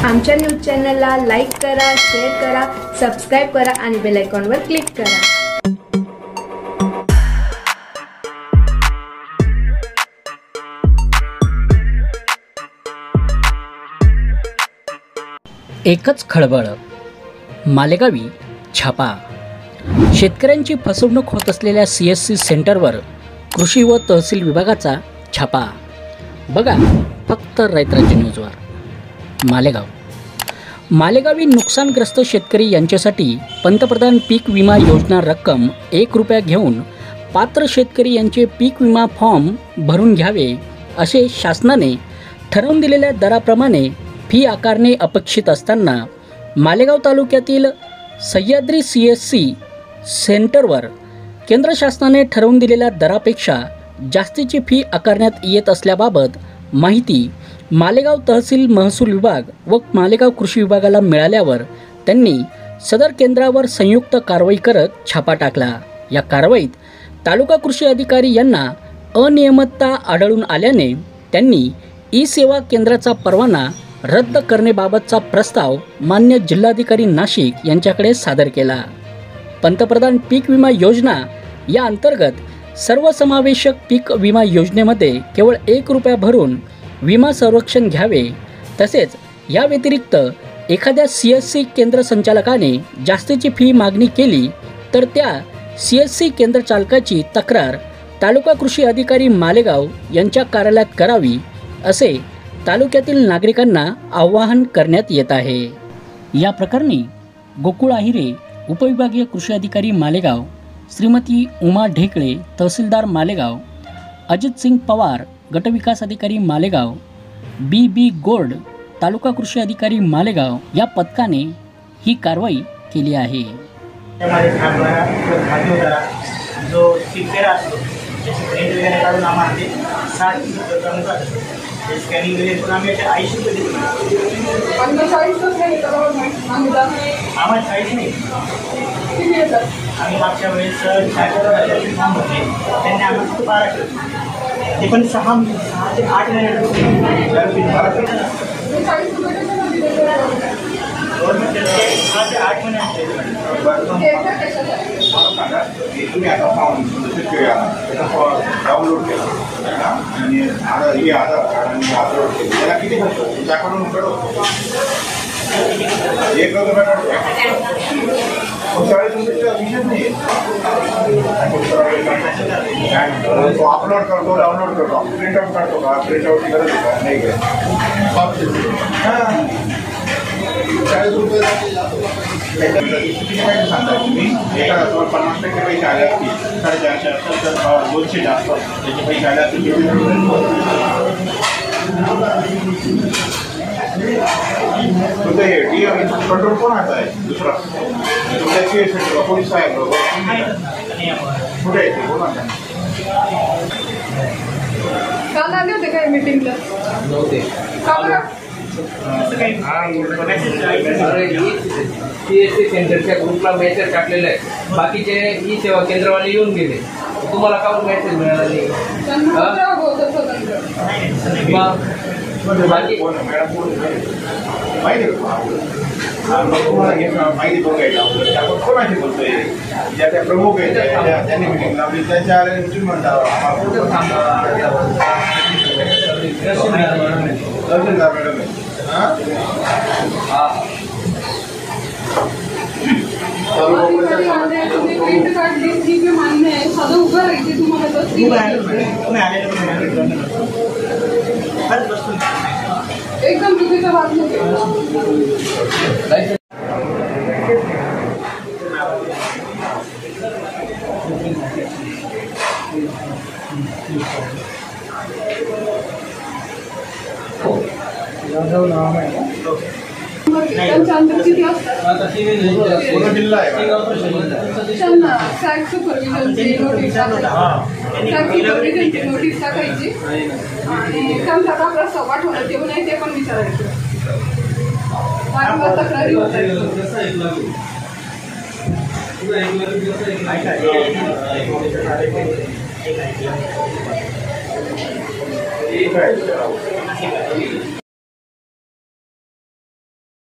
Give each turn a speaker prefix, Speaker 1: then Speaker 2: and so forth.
Speaker 1: आमच्या न्यूज चॅनलला लाईक करा, शेअर करा, सबस्क्राईब करा आणि बेल आयकॉनवर क्लिक करा।
Speaker 2: एकच खळबळ, मालेगावी छापा। शेतकऱ्यांची फसवणूक होत असलेल्या CSC सेंटरवर कृषी व तहसील विभागाचा छापा। बघा फक्त रयतराज्य न्यूजवर। मालेगावी नुकसानग्रस्त शेतकरी यांच्यासाठी पंतप्रधान पीक विमा योजना रक्कम 1 रुपया घेऊन पात्र शेतकरी यांचे पीक विमा फॉर्म भरून घ्यावे असे शासनाने ठरवून दिलेल्या दराप्रमाणे फी आकारणे अपेक्षित असताना मालेगाव तालुक्यातील सह्याद्री CSC सेंटरवर केंद्र शासनाने ठरवून दिलेल्या दरापेक्षा जास्तीची फी आकारण्यात येत असल्याबाबत माहिती मालेगाव तहसील महसूल विभाग व मालेगाव कृषी विभागाला मिळाल्यावर त्यांनी सदर केंद्रावर संयुक्त कारवाई करत छापा टाकला। या कारवाईत तालुका कृषी अधिकारी यांना अनियमितता आढळून आल्याने त्यांनी ई-सेवा केंद्राचा परवाना रद्द करण्याबाबतचा प्रस्ताव मान्य जिल्हाधिकारी नाशिक यांच्याकडे सादर केला। पंतप्रधान पीक विमा योजना या अंतर्गत सर्वसमावेशक पीक विमा योजनेमध्ये केवळ 1 रुपया भरून विमा संरक्षण घ्यावे, तसेच या व्यतिरिक्त एखाद्या CSC केंद्र संचालकाने जास्तीची फी मागणी केली तर त्या CSC केंद्र चालकाची तक्रार तालुका कृषी अधिकारी मालेगाव यांच्या कार्यालयात करावी असे तालुक्यातील नागरिकांना आवाहन करण्यात येत आहे। या प्रकरणी गोकुळ आहिरे, उपविभागीय कृषी अधिकारी मालेगाव, श्रीमती उमा ढेकळे, तहसीलदार मालेगाव, अजित सिंग पवार, गटविकास अधिकारी मालेगाव, BB गोर्ड, तालुका कृषी अधिकारी मालेगाव या पथकाने ही कारवाई केली आहे।
Speaker 3: जो सिक्केरा असतो प्रिंट वगैरे काढून आम्हाला ते 60 स्कॅनिंग वगैरे करून आम्ही 80 रुपये देतो। आम्हाला 40 नाही, आम्ही मागच्या वेळेस फॉर्म भरले त्यांनी आम्हाला फक्त 12 ते पण 6 ते 8 महिने गव्हर्नमेंट 6 ते 8 महिने
Speaker 4: तुम्ही आता फॉर्म डाउनलोड केला आणि हे आधार कार्ड आणि अपलोड केलं त्याला किती खर्च तुमच्याकडून कळव 1 रुपया 40 रुपयाचा विषय नाही। तो अपलोड करतो, डाउनलोड करतो, प्रिंटआउट काढतो का, प्रिंटआउटची गरज आहे का, नाही का? 40 रुपये सांगता तुम्ही एका 50% पैसे आले असतील, 450 असतात तर 200 जास्त त्याचे पैसे आले असतील। तुमचं हे कंट्रोल कोणाचा आहे दुसरा तुमच्या पोलीस साहेब कुठे आहे ते कोणाचा
Speaker 5: काल आले होते काय मीटिंगला? नव्हते का बरं?
Speaker 6: CSC सेंटरच्या ग्रुपला मेसेज टाकलेला आहे, बाकीचे ई-सेवा केंद्रवाले येऊन गेले, तुम्हाला का मेसेज मिळाला नाही?
Speaker 4: माहिती कोणाशी बोलतोय ज्या त्या प्रमुख आहेत त्यांनी मिटिंग लावली त्यांच्या आले म्हणतात तहसीलदार मॅडम
Speaker 5: एकदम चुकीचं बात नव्हती। त्यांच्या अंतर किती असतात?
Speaker 4: जिल्हा आहे
Speaker 5: त्यांना सॅक सुपरविजनची नोटीस टाकायची आणि त्यांचा का प्रस्ताव पाठवला ते नाही ते पण विचारायचं। तक्रारी
Speaker 4: होतात।